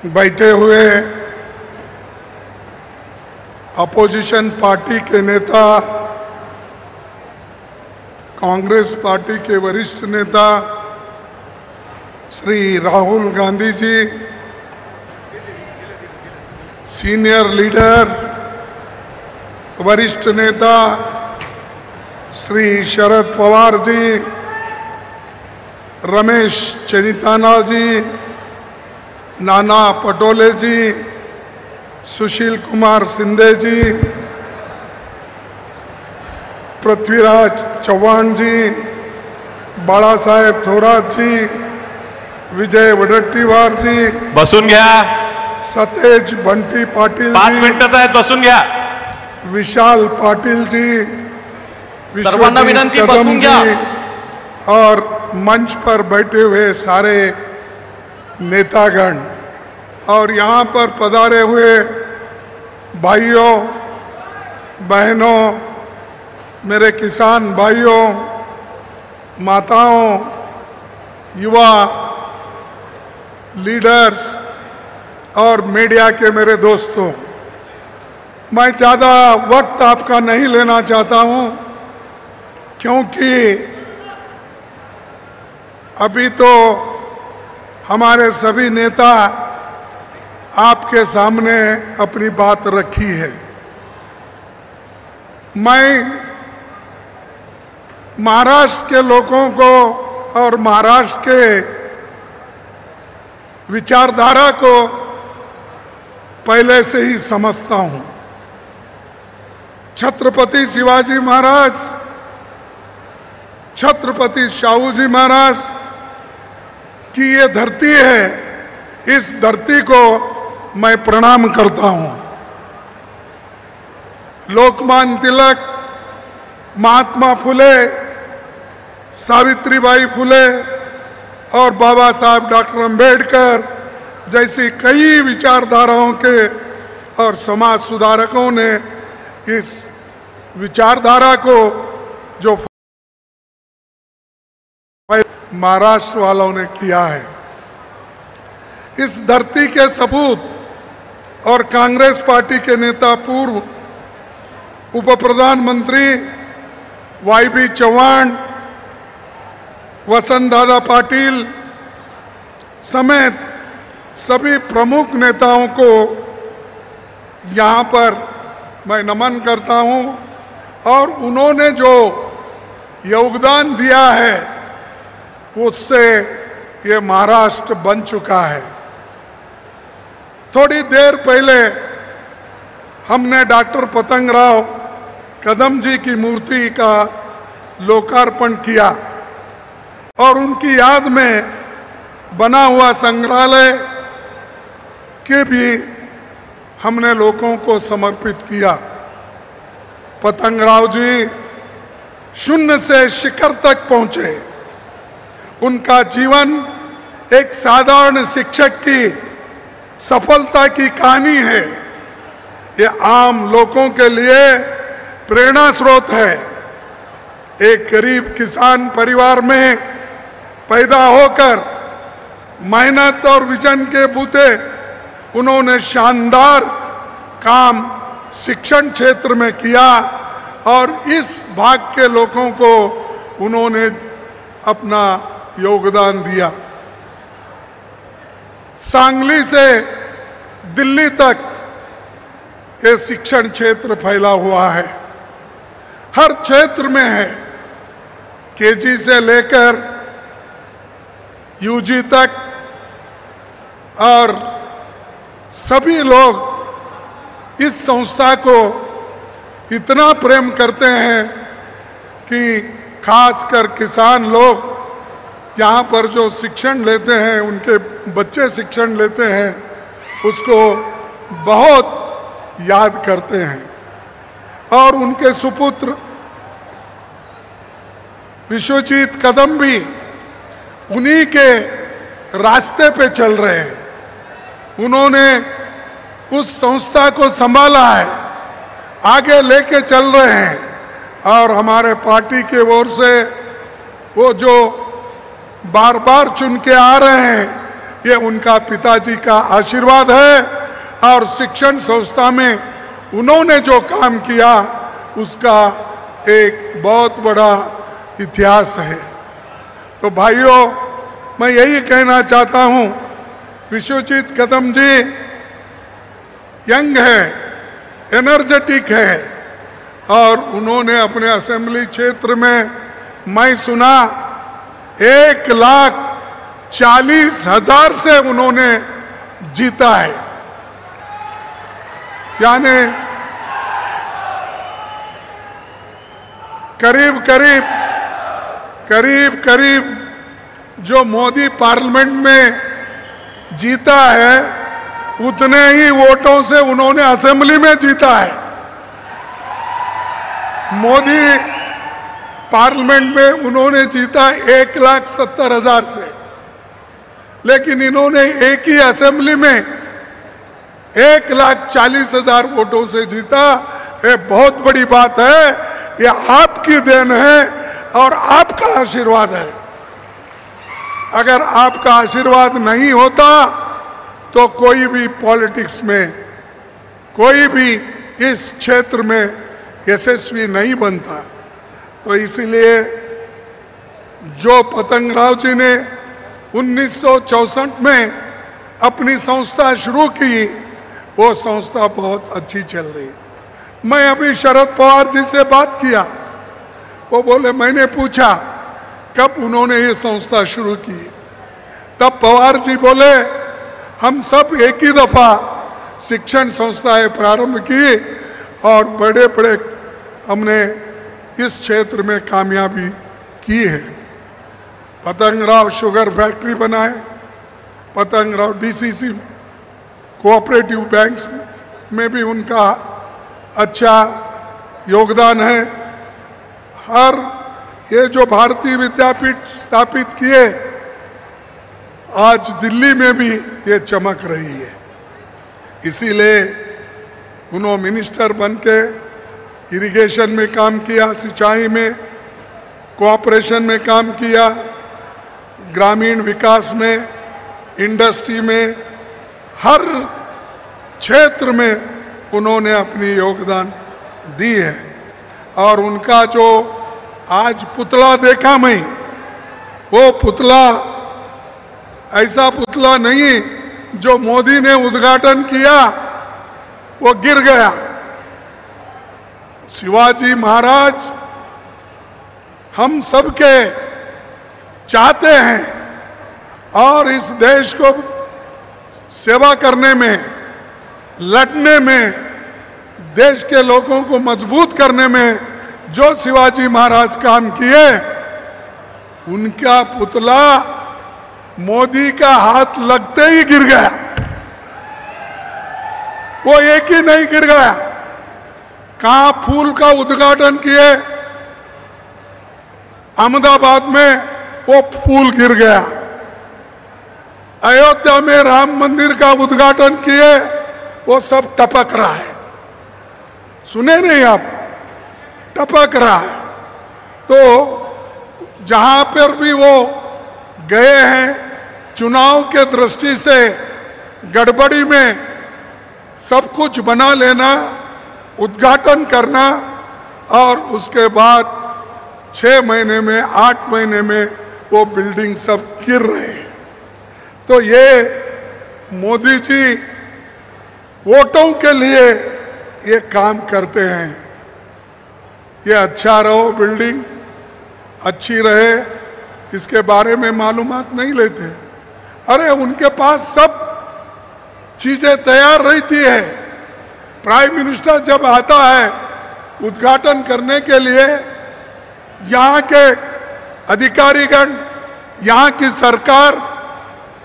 बैठे हुए opposition party के नेता, कांग्रेस पार्टी के वरिष्ठ नेता श्री राहुल गांधी जी, सीनियर लीडर वरिष्ठ नेता श्री शरद पवार जी, रमेश चेन्निताना जी, नाना पटोले जी, सुशील कुमार शिंदे जी, पृथ्वीराज चौहान जी, बाळा साहेब थोरात जी, विजय वडेट्टीवार जी, बसून घ्या, सतेज बंटी पाटील 5 मिनिटाचा आहेत, बसून घ्या, विशाल पाटिल जी, सर्वांना विनंती बसून घ्या, और मंच पर बैठे हुए सारे नेतागण और यहाँ पर पधारे हुए भाइयों बहनों, मेरे किसान भाइयों, माताओं, युवा लीडर्स और मीडिया के मेरे दोस्तों, मैं ज़्यादा वक्त आपका नहीं लेना चाहता हूँ, क्योंकि अभी तो हमारे सभी नेता आपके सामने अपनी बात रखी है। मैं महाराष्ट्र के लोगों को और महाराष्ट्र के विचारधारा को पहले से ही समझता हूं। छत्रपति शिवाजी महाराज, छत्रपति शाहू जी महाराज की ये धरती है, इस धरती को मैं प्रणाम करता हूं। लोकमान्य तिलक, महात्मा फुले, सावित्रीबाई फुले और बाबा साहब डॉक्टर अंबेडकर जैसी कई विचारधाराओं के और समाज सुधारकों ने इस विचारधारा को जो महाराष्ट्र वालों ने किया है, इस धरती के सपूत और कांग्रेस पार्टी के नेता पूर्व उप प्रधानमंत्री वाईबी चौहान, वसंत दादा पाटिल समेत सभी प्रमुख नेताओं को यहाँ पर मैं नमन करता हूँ और उन्होंने जो योगदान दिया है उससे ये महाराष्ट्र बन चुका है। थोड़ी देर पहले हमने डॉक्टर पतंगराव कदम जी की मूर्ति का लोकार्पण किया और उनकी याद में बना हुआ संग्रहालय के भी हमने लोगों को समर्पित किया। पतंगराव जी शून्य से शिखर तक पहुंचे। उनका जीवन एक साधारण शिक्षक की सफलता की कहानी है। ये आम लोगों के लिए प्रेरणा स्रोत है। एक गरीब किसान परिवार में पैदा होकर मेहनत और विजन के बूते उन्होंने शानदार काम शिक्षण क्षेत्र में किया और इस भाग के लोगों को उन्होंने अपना योगदान दिया। सांगली से दिल्ली तक ये शिक्षण क्षेत्र फैला हुआ है, हर क्षेत्र में है। केजी से लेकर यूजी तक और सभी लोग इस संस्था को इतना प्रेम करते हैं कि खासकर किसान लोग यहाँ पर जो शिक्षण लेते हैं, उनके बच्चे शिक्षण लेते हैं, उसको बहुत याद करते हैं। और उनके सुपुत्र विश्वजीत कदम भी उन्हीं के रास्ते पे चल रहे हैं। उन्होंने उस संस्था को संभाला है, आगे लेके चल रहे हैं और हमारे पार्टी के ओर से वो जो बार बार चुन के आ रहे हैं, ये उनका पिताजी का आशीर्वाद है और शिक्षण संस्था में उन्होंने जो काम किया उसका एक बहुत बड़ा इतिहास है। तो भाइयों, मैं यही कहना चाहता हूं, विश्वजीत कदम जी यंग है, एनर्जेटिक है और उन्होंने अपने असेंबली क्षेत्र में मैं सुना 1,40,000 से उन्होंने जीता है। यानी करीब जो मोदी पार्लियामेंट में जीता है उतने ही वोटों से उन्होंने असेंबली में जीता है। मोदी पार्लियामेंट में उन्होंने जीता 1,70,000 से, लेकिन इन्होंने एक ही असेंबली में 1,40,000 वोटों से जीता। ये बहुत बड़ी बात है, ये आपकी देन है और आपका आशीर्वाद है। अगर आपका आशीर्वाद नहीं होता तो कोई भी पॉलिटिक्स में, कोई भी इस क्षेत्र में यशस्वी नहीं बनता। तो इसीलिए जो पतंगराव जी ने 1964 में अपनी संस्था शुरू की, वो संस्था बहुत अच्छी चल रही। मैं अभी शरद पवार जी से बात किया, वो बोले, मैंने पूछा कब उन्होंने ये संस्था शुरू की, तब पवार जी बोले हम सब एक ही दफा शिक्षण संस्थाएं प्रारंभ की और बड़े बड़े हमने इस क्षेत्र में कामयाबी की है। पतंगराव शुगर फैक्ट्री बनाए, पतंगराव डीसीसी कोऑपरेटिव बैंक्स में भी उनका अच्छा योगदान है। हर ये जो भारतीय विद्यापीठ स्थापित किए, आज दिल्ली में भी ये चमक रही है। इसीलिए उन्होंने मिनिस्टर बन के इरिगेशन में काम किया, सिंचाई में, कोऑपरेशन में काम किया, ग्रामीण विकास में, इंडस्ट्री में, हर क्षेत्र में उन्होंने अपनी योगदान दी है। और उनका जो आज पुतला देखा मैं, वो पुतला ऐसा पुतला नहीं जो मोदी ने उद्घाटन किया वो गिर गया। शिवाजी महाराज हम सबके चाहते हैं और इस देश को सेवा करने में, लड़ने में, देश के लोगों को मजबूत करने में जो शिवाजी महाराज काम किए, उनका पुतला मोदी का हाथ लगते ही गिर गया। वो एक ही नहीं गिर गया, कहां फूल का उद्घाटन किए, अहमदाबाद में वो फूल गिर गया। अयोध्या में राम मंदिर का उद्घाटन किए, वो सब टपक रहा है। सुने नहीं आप? टपक रहा है। तो जहां पर भी वो गए हैं, चुनाव के दृष्टि से गड़बड़ी में सब कुछ बना लेना, उद्घाटन करना और उसके बाद 6 महीने में, 8 महीने में वो बिल्डिंग सब गिर रहे हैं। तो ये मोदी जी वोटों के लिए ये काम करते हैं। ये अच्छा रहो, बिल्डिंग अच्छी रहे, इसके बारे में मालूमात नहीं लेते। अरे उनके पास सब चीजें तैयार रहती है। प्राइम मिनिस्टर जब आता है उद्घाटन करने के लिए, यहाँ के अधिकारीगण, यहाँ की सरकार,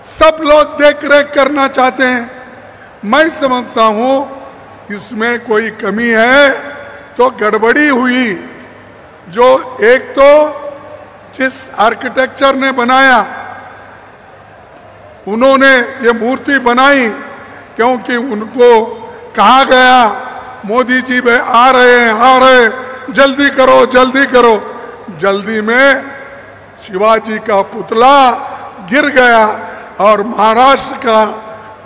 सब लोग देख रेख करना चाहते हैं। मैं समझता हूँ इसमें कोई कमी है तो गड़बड़ी हुई। जो एक तो जिस आर्किटेक्चर ने बनाया, उन्होंने ये मूर्ति बनाई क्योंकि उनको कहा गया मोदी जी भाई आ रहे, जल्दी करो, जल्दी करो। जल्दी में शिवाजी का पुतला गिर गया और महाराष्ट्र का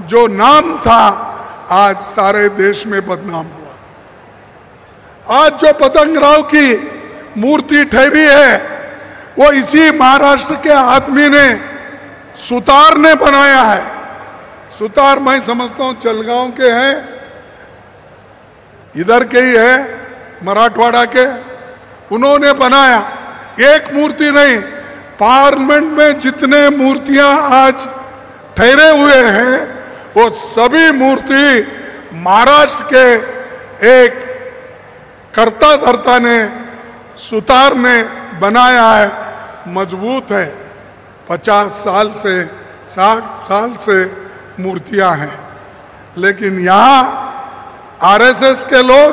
जो नाम था आज सारे देश में बदनाम हुआ। आज जो पतंगराव की मूर्ति ठहरी है वो इसी महाराष्ट्र के आदमी ने, सुतार ने बनाया है। सुतार मैं समझता हूं चलगांव के हैं, इधर के ही है, मराठवाड़ा के। उन्होंने बनाया, एक मूर्ति नहीं, पार्लियामेंट में जितने मूर्तियां आज ठहरे हुए हैं वो सभी मूर्ति महाराष्ट्र के एक कर्ता धर्ता ने, सुतार ने बनाया है। मजबूत है, 50 साल से 60 साल से मूर्तियां हैं। लेकिन यहां आरएसएस के लोग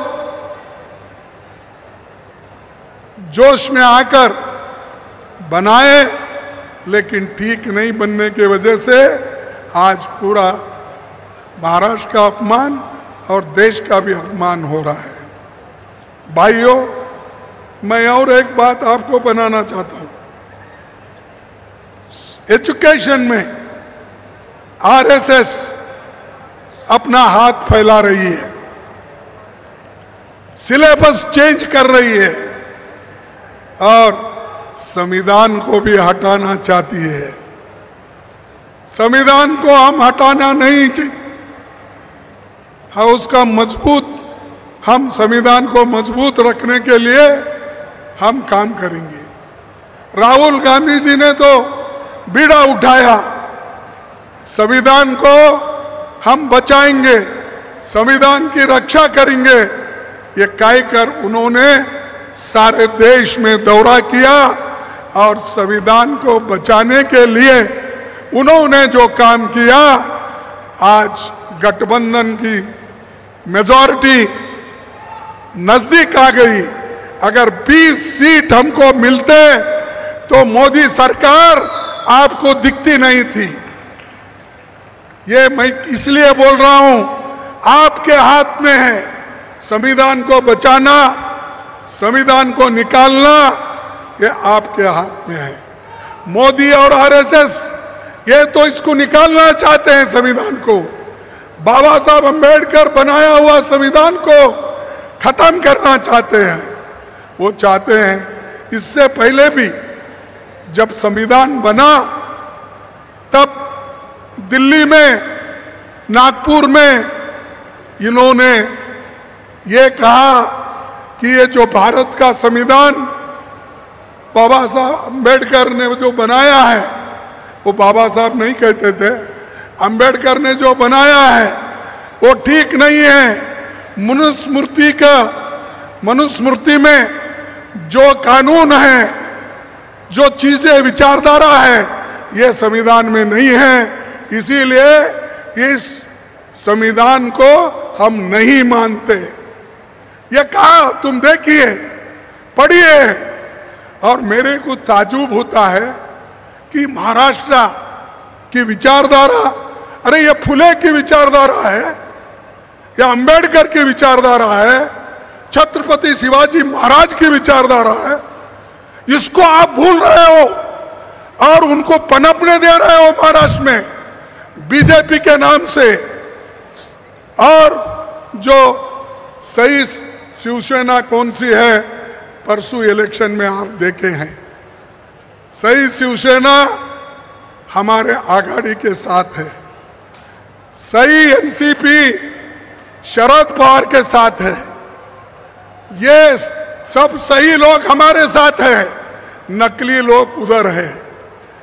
जोश में आकर बनाए, लेकिन ठीक नहीं बनने की वजह से आज पूरा महाराष्ट्र का अपमान और देश का भी अपमान हो रहा है। भाइयों, मैं और एक बात आपको बनाना चाहता हूं। एजुकेशन में आरएसएस अपना हाथ फैला रही है, सिलेबस चेंज कर रही है और संविधान को भी हटाना चाहती है। संविधान को हम हटाना नहीं, उसका मजबूत, हम संविधान को मजबूत रखने के लिए हम काम करेंगे। राहुल गांधी जी ने तो बीड़ा उठाया, संविधान को हम बचाएंगे, संविधान की रक्षा करेंगे, ये कहकर उन्होंने सारे देश में दौरा किया और संविधान को बचाने के लिए उन्होंने जो काम किया, आज गठबंधन की मेजॉरिटी नजदीक आ गई। अगर 20 सीट हमको मिलते तो मोदी सरकार आपको दिखती नहीं थी। ये मैं इसलिए बोल रहा हूं, आपके हाथ में है संविधान को बचाना, संविधान को निकालना, ये आपके हाथ में है। मोदी और आरएसएस ये तो इसको निकालना चाहते हैं संविधान को। बाबा साहब अंबेडकर बनाया हुआ संविधान को खत्म करना चाहते हैं। वो चाहते हैं, इससे पहले भी जब संविधान बना तब दिल्ली में, नागपुर में इन्होंने ये कहा कि ये जो भारत का संविधान बाबा साहब अंबेडकर ने जो बनाया है, वो बाबा साहब नहीं कहते थे, अंबेडकर ने जो बनाया है वो ठीक नहीं है। मनुस्मृति में जो कानून है, जो चीजें विचारधारा है, ये संविधान में नहीं है। इसीलिए इस संविधान को हम नहीं मानते। ये कहा, तुम देखिए, पढ़िए। और मेरे को ताजुब होता है कि महाराष्ट्र की विचारधारा, अरे ये फुले की विचारधारा है या अंबेडकर की विचारधारा है, छत्रपति शिवाजी महाराज की विचारधारा है, इसको आप भूल रहे हो और उनको पनपने दे रहे हो महाराष्ट्र में बीजेपी के नाम से। और जो सही शिवसेना कौन सी है, परसों इलेक्शन में आप देखे हैं, सही शिवसेना हमारे आघाड़ी के साथ है, सही एनसीपी शरद पवार के साथ है। ये सब सही लोग हमारे साथ है, नकली लोग उधर है।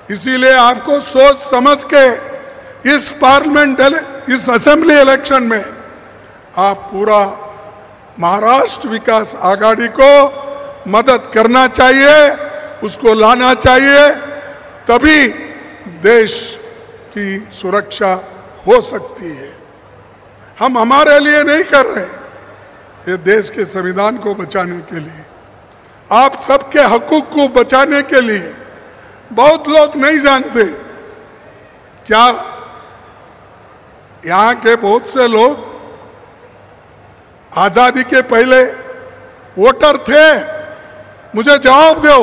इसीलिए आपको सोच समझ के इस पार्लियामेंट, इस असेंबली इलेक्शन में आप पूरा महाराष्ट्र विकास आघाड़ी को मदद करना चाहिए, उसको लाना चाहिए, तभी देश की सुरक्षा हो सकती है। हम हमारे लिए नहीं कर रहे, ये देश के संविधान को बचाने के लिए, आप सबके हकूक को बचाने के लिए। बहुत लोग नहीं जानते, क्या यहाँ के बहुत से लोग आजादी के पहले वोटर थे? मुझे जवाब दो,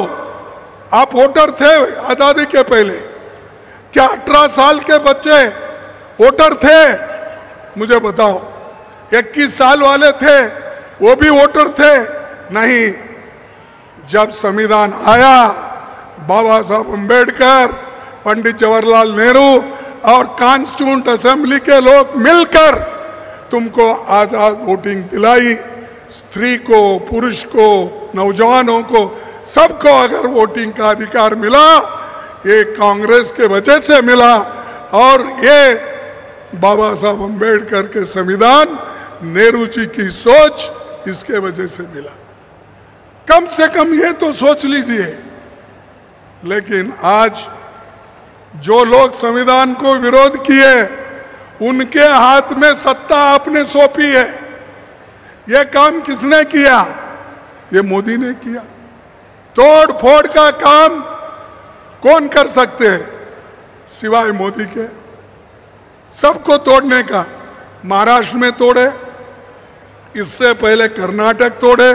आप वोटर थे आजादी के पहले? क्या 18 साल के बच्चे वोटर थे? मुझे बताओ। 21 साल वाले थे, वो भी वोटर थे? नहीं। जब संविधान आया, बाबा साहब अम्बेडकर, पंडित जवाहरलाल नेहरू और कॉन्स्टिट्यूंट असेंबली के लोग मिलकर तुमको आजाद वोटिंग दिलाई। स्त्री को, पुरुष को, नौजवानों को, सबको अगर वोटिंग का अधिकार मिला, ये कांग्रेस के वजह से मिला। और ये बाबा साहब अम्बेडकर के संविधान, नेहरू जी की सोच, इसके वजह से मिला। कम से कम ये तो सोच लीजिए। लेकिन आज जो लोग संविधान को विरोध किए, उनके हाथ में सत्ता आपने सौंपी है। यह काम किसने किया? ये मोदी ने किया। तोड़ फोड़ का काम कौन कर सकते हैं सिवाय मोदी के? सबको तोड़ने का। महाराष्ट्र में तोड़े, इससे पहले कर्नाटक तोड़े,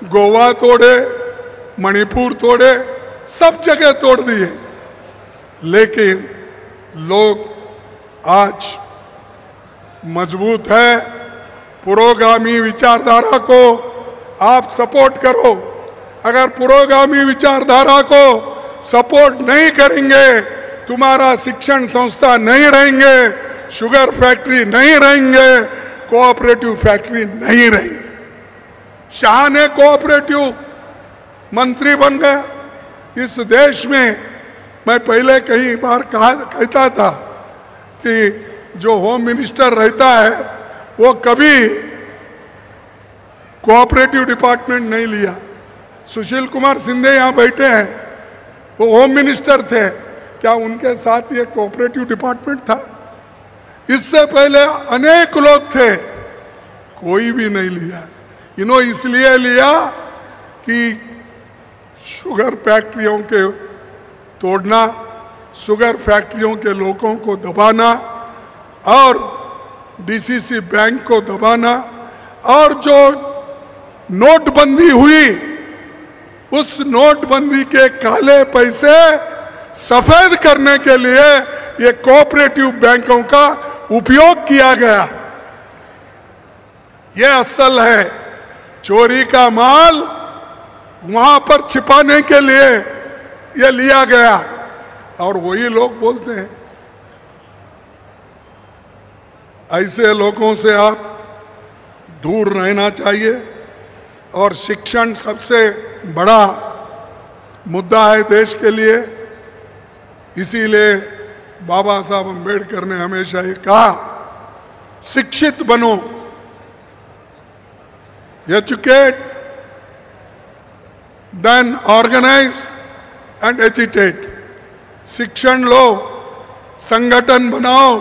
गोवा तोड़े, मणिपुर तोड़े, सब जगह तोड़ दिए। लेकिन लोग आज मजबूत है। पुरोगामी विचारधारा को आप सपोर्ट करो। अगर पुरोगामी विचारधारा को सपोर्ट नहीं करेंगे, तुम्हारा शिक्षण संस्था नहीं रहेंगे, शुगर फैक्ट्री नहीं रहेंगे, कोऑपरेटिव फैक्ट्री नहीं रहेंगे। शाह ने कोऑपरेटिव मंत्री बन गया इस देश में। मैं पहले कई बार कहता था कि जो होम मिनिस्टर रहता है वो कभी कोऑपरेटिव डिपार्टमेंट नहीं लिया। सुशील कुमार सिंधे यहाँ बैठे हैं, वो होम मिनिस्टर थे। क्या उनके साथ ये कोऑपरेटिव डिपार्टमेंट था? इससे पहले अनेक लोग थे, कोई भी नहीं लिया। इन्होंने इसलिए लिया कि शुगर फैक्ट्रियों के तोड़ना, शुगर फैक्ट्रियों के लोगों को दबाना और डीसीसी बैंक को दबाना, और जो नोटबंदी हुई, उस नोटबंदी के काले पैसे सफेद करने के लिए ये कोऑपरेटिव बैंकों का उपयोग किया गया। ये असल है। चोरी का माल वहां पर छिपाने के लिए ये लिया गया। और वही लोग बोलते हैं। ऐसे लोगों से आप दूर रहना चाहिए। और शिक्षण सबसे बड़ा मुद्दा है देश के लिए। इसीलिए बाबा साहब अम्बेडकर ने हमेशा ये कहा, शिक्षित बनो, educate then organise and agitate. शिक्षण लो, संगठन बनाओ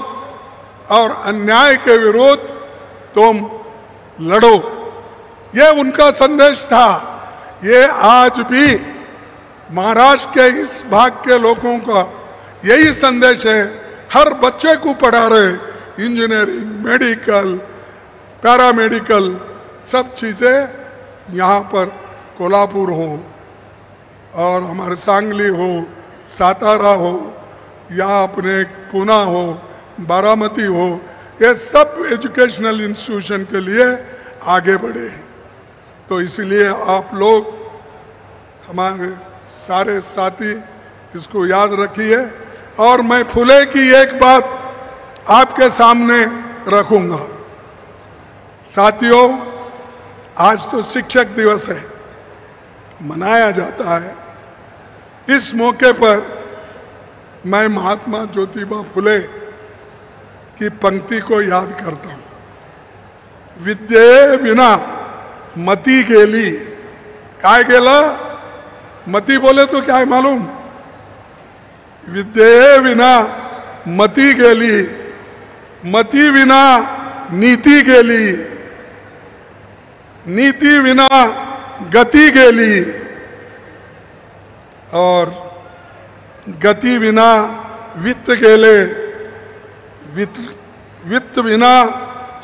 और अन्याय के विरुद्ध तुम लड़ो। ये उनका संदेश था। ये आज भी महाराष्ट्र के इस भाग के लोगों का यही संदेश है। हर बच्चे को पढ़ा रहे, इंजीनियरिंग, मेडिकल, पैरामेडिकल, सब चीज़ें यहाँ पर कोल्हापुर हो और हमारे सांगली हो, सातारा हो, या अपने पुणे हो, बारामती हो, ये सब एजुकेशनल इंस्टीट्यूशन के लिए आगे बढ़े हैं। तो इसलिए आप लोग, हमारे सारे साथी, इसको याद रखिए। और मैं फुले की एक बात आपके सामने रखूंगा। साथियों, आज तो शिक्षक दिवस है, मनाया जाता है। इस मौके पर मैं महात्मा ज्योतिबा फुले की पंक्ति को याद करता हूँ। विद्ये विना मती गेली। काय गेला? मती बोले तो क्या है मालूम? विद्ये विना मती गेली, मती विना नीति गेली, नीति विना गति गेली, और गति विना वित्त गेले, वित्त विना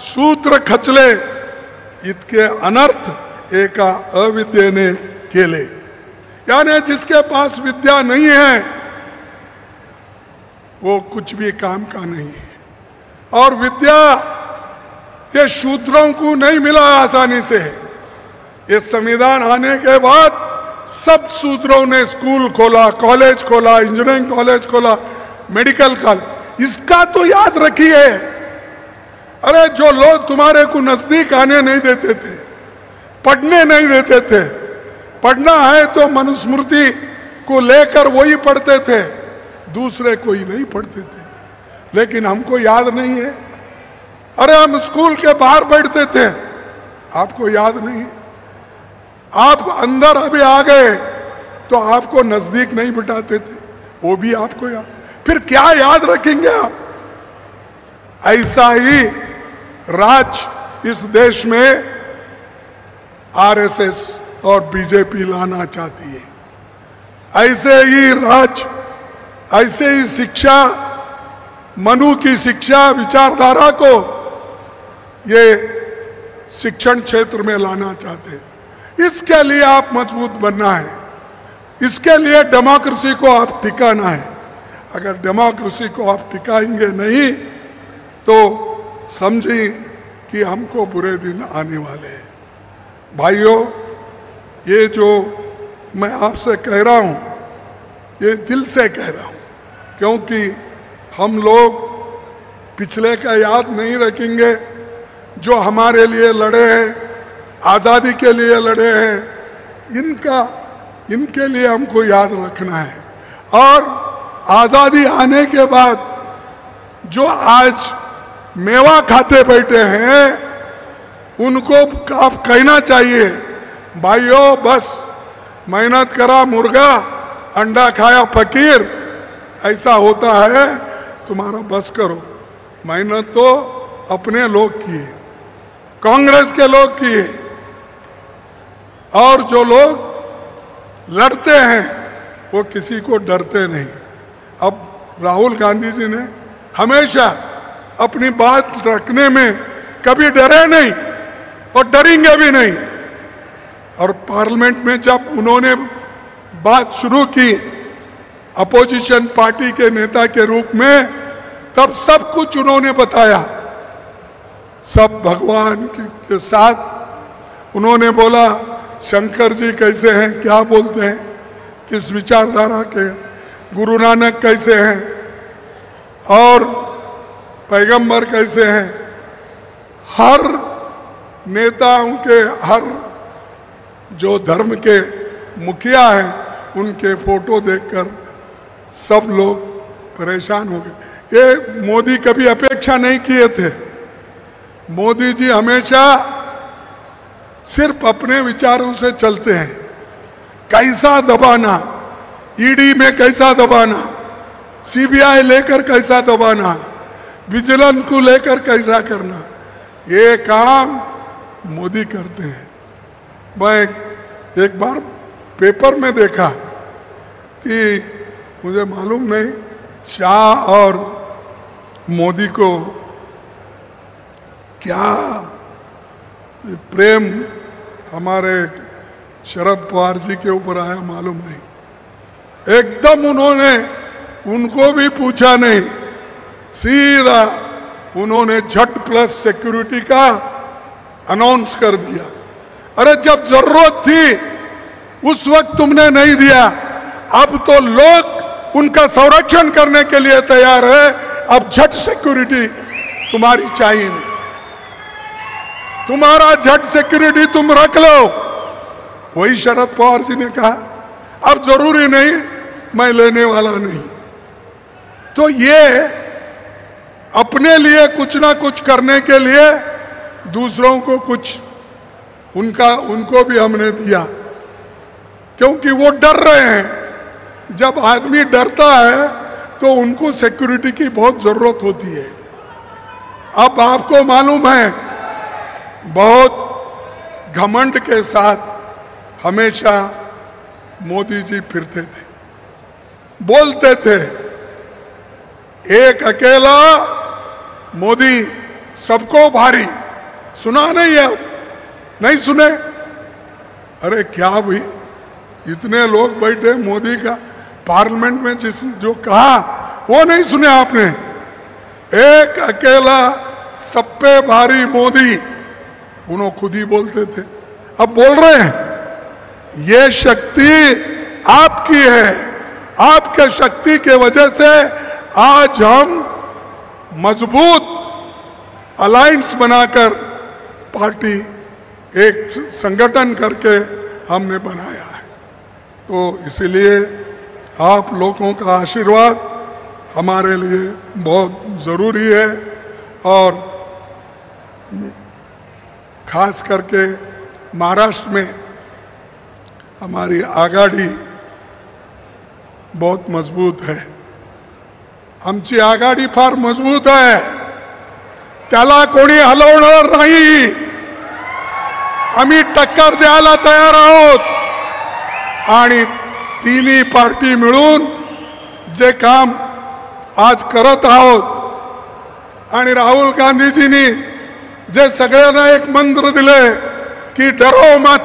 सूत्र खचले, इतके अनर्थ एका अविद्ये ने केले। यानी जिसके पास विद्या नहीं है वो कुछ भी काम का नहीं है। और विद्या ये शूद्रों को नहीं मिला आसानी से। ये संविधान आने के बाद सब शूद्रों ने स्कूल खोला, कॉलेज खोला, इंजीनियरिंग कॉलेज खोला, मेडिकल कॉलेज। इसका तो याद रखिए। अरे जो लोग तुम्हारे को नजदीक आने नहीं देते थे, पढ़ने नहीं देते थे, पढ़ना है तो मनुस्मृति को लेकर वही पढ़ते थे, दूसरे कोई नहीं पढ़ते थे। लेकिन हमको याद नहीं है। अरे हम स्कूल के बाहर बैठते थे, आपको याद नहीं है। आप अंदर अभी आ गए तो आपको नजदीक नहीं बिठाते थे, वो भी आपको याद। फिर क्या याद रखेंगे आप? ऐसा ही राज इस देश में आरएसएस और बीजेपी लाना चाहती है। ऐसे ही राज, ऐसे ही शिक्षा, मनु की शिक्षा विचारधारा को ये शिक्षण क्षेत्र में लाना चाहते हैं। इसके लिए आप मजबूत बनना है, इसके लिए डेमोक्रेसी को आप टिकाना है। अगर डेमोक्रेसी को आप टिकाएंगे नहीं तो समझिए कि हमको बुरे दिन आने वाले हैं। भाइयों, ये जो मैं आपसे कह रहा हूँ, ये दिल से कह रहा हूँ, क्योंकि हम लोग पिछले का याद नहीं रखेंगे। जो हमारे लिए लड़े हैं, आज़ादी के लिए लड़े हैं, इनके लिए हमको याद रखना है। और आज़ादी आने के बाद जो आज मेवा खाते बैठे हैं, उनको आप कहना चाहिए, भाइयों बस मेहनत करा मुर्गा, अंडा खाया फकीर, ऐसा होता है, तुम्हारा बस करो। मेहनत तो अपने लोग किए, कांग्रेस के लोग किए, और जो लोग लड़ते हैं वो किसी को डरते नहीं। अब राहुल गांधी जी ने हमेशा अपनी बात रखने में कभी डरे नहीं और डरेंगे भी नहीं। और पार्लियामेंट में जब उन्होंने बात शुरू की अपोजिशन पार्टी के नेता के रूप में, तब सब कुछ उन्होंने बताया। सब भगवान के साथ उन्होंने बोला शंकर जी कैसे हैं, क्या बोलते हैं, किस विचारधारा के, गुरु नानक कैसे हैं और पैगंबर कैसे हैं। हर नेताओं के, हर जो धर्म के मुखिया हैं, उनके फोटो देखकर सब लोग परेशान हो गए। ये मोदी कभी अपेक्षा नहीं किए थे। मोदी जी हमेशा सिर्फ अपने विचारों से चलते हैं। कैसा दबाना, ईडी में कैसा दबाना, सीबीआई लेकर कैसा दबाना, विजिलेंस को लेकर कैसा करना, ये काम मोदी करते हैं। मैं एक बार पेपर में देखा कि मुझे मालूम नहीं, शाह और मोदी को क्या प्रेम हमारे शरद पवार जी के ऊपर आया मालूम नहीं। एकदम उन्होंने उनको भी पूछा नहीं, सीधा उन्होंने झट प्लस सिक्योरिटी का अनाउंस कर दिया। अरे जब जरूरत थी उस वक्त तुमने नहीं दिया, अब तो लोग उनका संरक्षण करने के लिए तैयार है, अब झट सिक्योरिटी तुम्हारी चाहिए नहीं, तुम्हारा झट सिक्योरिटी तुम रख लो। वही शरद पवार जी ने कहा, अब जरूरी नहीं, मैं लेने वाला नहीं। तो ये अपने लिए कुछ ना कुछ करने के लिए दूसरों को कुछ उनको भी हमने दिया, क्योंकि वो डर रहे हैं। जब आदमी डरता है तो उनको सिक्योरिटी की बहुत जरूरत होती है। अब आपको मालूम है, बहुत घमंड के साथ हमेशा मोदी जी फिरते थे, बोलते थे एक अकेला मोदी सबको भारी। सुना नहीं है आप? नहीं सुने? अरे क्या भाई, इतने लोग बैठे, मोदी का पार्लियामेंट में जो कहा वो नहीं सुने आपने? एक अकेला सब पे भारी मोदी, उन्होंने खुद ही बोलते थे, अब बोल रहे हैं। ये शक्ति आपकी है, आपके शक्ति के वजह से आज हम मजबूत अलायंस बनाकर पार्टी एक संगठन करके हमने बनाया है। तो इसलिए आप लोगों का आशीर्वाद हमारे लिए बहुत ज़रूरी है और खास करके महाराष्ट्र में हमारी आघाडी बहुत मजबूत है। आमची आघाडी फार मजबूत आहे, त्याला कोणी हलवणार नाही। आम्ही टक्कर द्यायला तयार आहोत आणि तिन्ही पार्टी मिळून जे काम आज करत आहोत आणि राहुल गांधीजींनी जे सगळ्यांना एक मंत्र दिले की डरो मत,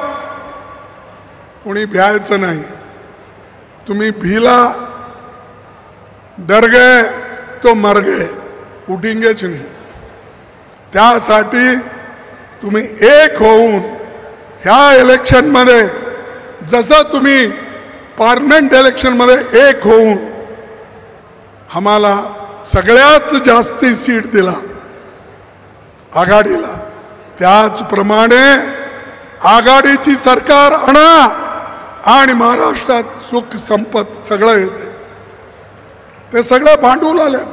कोणी भ्यायचं नाही। तुम्ही भीला, डर गए तो मर गए, उठेंगेच नाही। त्यासाठी तुम्ही एक होऊन ह्या इलेक्शन मध्ये जसं तुम्ही पार्लमेंट इलेक्शन मध्ये एक होऊन आम्हाला सगळ्यात जास्ती सीट दिला आघाडीला, त्याचप्रमाणे आघाडीची सरकार आणा आणि महाराष्ट्रात सुख संपत सगळं येते। ते सगळं भांडून आलेत,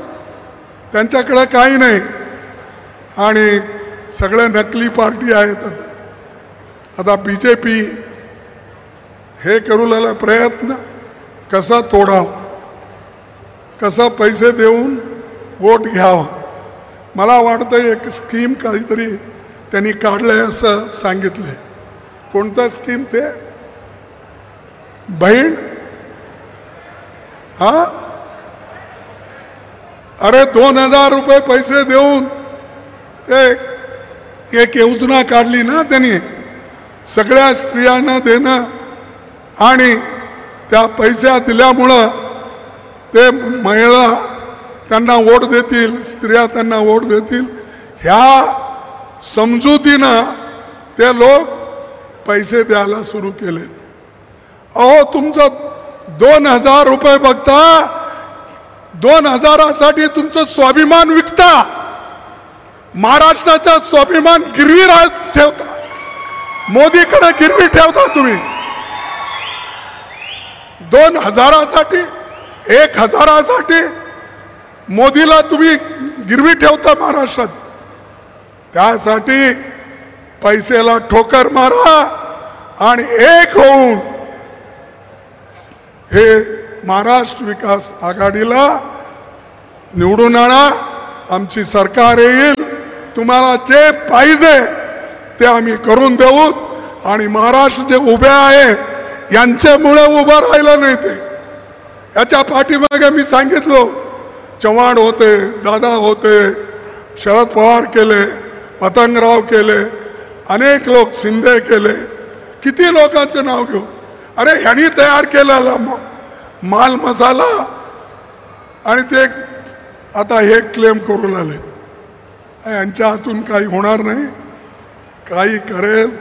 त्यांच्याकडे काही नाही आणि सगळे नकली पार्टी आहेत। आता बीजेपी हे करू लागला प्रयत्न कसा तोडाव, कसा पैसे देऊन वोट घ्यावं। मला वाटतं एक स्कीम काहीतरी त्यांनी काढलंय असं सांगितलंय। कोणतं स्कीम ते? बहीण, हा, अरे 2000 रुपये पैसे देऊन ते एक योजना काढली ना त्यांनी, सगळ्या स्त्रियांना देणं आणि त्या पैसा दिल्यामुळं ते महिला त्यांना वोट देतील, स्त्रिया त्यांना वोट देतील, ह्या समजुतीनं ते लोक पैसे द्यायला सुरू केले। अहो तुमचं 2000 रुपये बघता, 2000 साठी तुमचं स्वाभिमान विकता, महाराष्ट्राचा स्वाभिमान गिरवी ठेवता, मोदीकडे गिरवी ठेवता तुम्ही। 2000 साठी, 1000 साठी मोदीला तुम्ही गिरवी ठेवता महाराष्ट्रात। त्यासाठी पैसेला ठोकर मारा आणि एक होऊन हे महाराष्ट्र विकास आघाडीला निवडून आणा। आमची सरकार येईल, तुम्हाला जे पाहिजे ते आम्ही करून देऊ आणि महाराष्ट्र जे उभे आहे यांच्यामुळे उभं राहिलं नाही ते। याच्या पाठीमागे मी सांगितलं, चव्हाण होते, दादा होते, शरद पवार केले, पतंगराव केले, अनेक लोक शिंदे केले, किती लोकांचं नाव घेऊ। अरे ह्यांनी तयार केलेला माल मसाला आणि ते आता हे क्लेम करू लागले, यांच्या हातून काही होणार नाही। काही करेल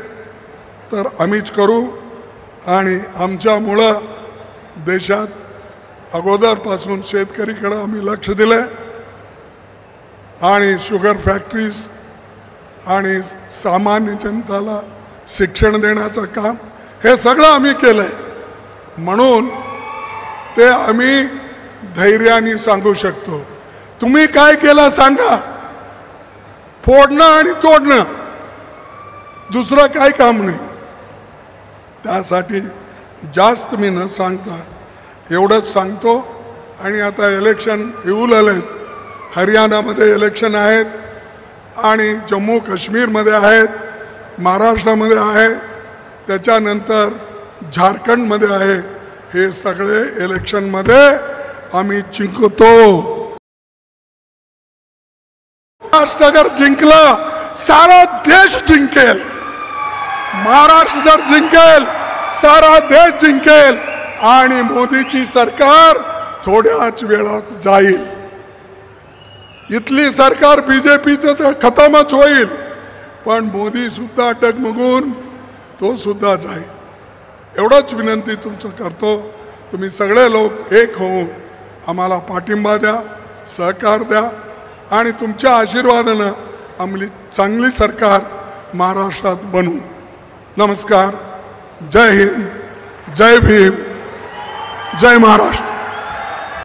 तर आम्हीच करू आणि आमच्यामुळं देशात अगोदरपासून शेतकरीकडे आम्ही लक्ष दिले आणि शुगर फॅक्टरीज आणि सामान्य जनताला शिक्षण देण्याचं काम हे सगळं आम्ही केलंय। म्हणून ते आम्ही धैर्याने सांगू शकतो। तुम्ही काय केलं सांगा? फोडणं आणि तोडणं, दुसरं काय काम नाही। त्यासाठी जास्त मी न सांगता एवढंच सांगतो। आणि आता इलेक्शन येऊ लागलेत, हरियाणामध्ये इलेक्शन आहेत आणि जम्मू काश्मीरमध्ये आहेत, महाराष्ट्रामध्ये आहे, त्याच्यानंतर झारखंडमध्ये आहे। हे सगळे इलेक्शनमध्ये आम्ही जिंकतो। महाराष्ट्र अगर जिंकला सारा देश जिंकेल, महाराष्ट्र जर जिंकेल सारा देश जिंकेल आणि मोदीची सरकार थोड्याच वेळात जाईल. इथली सरकार बीजेपीचं तर खतमच होईल, पण मोदी सुद्धा डगमगून तो सुद्धा जाईल. एवढंच विनंती तुमचं करतो. तुम्ही सगळे लोक एक होऊन आम्हाला पाठिंबा द्या, सहकार द्या आणि तुमच्या आशीर्वादानं आम्ही चांगली सरकार महाराष्ट्रात बनवू. नमस्कार. जय हिंद, जय भीम, जय महाराष्ट्र.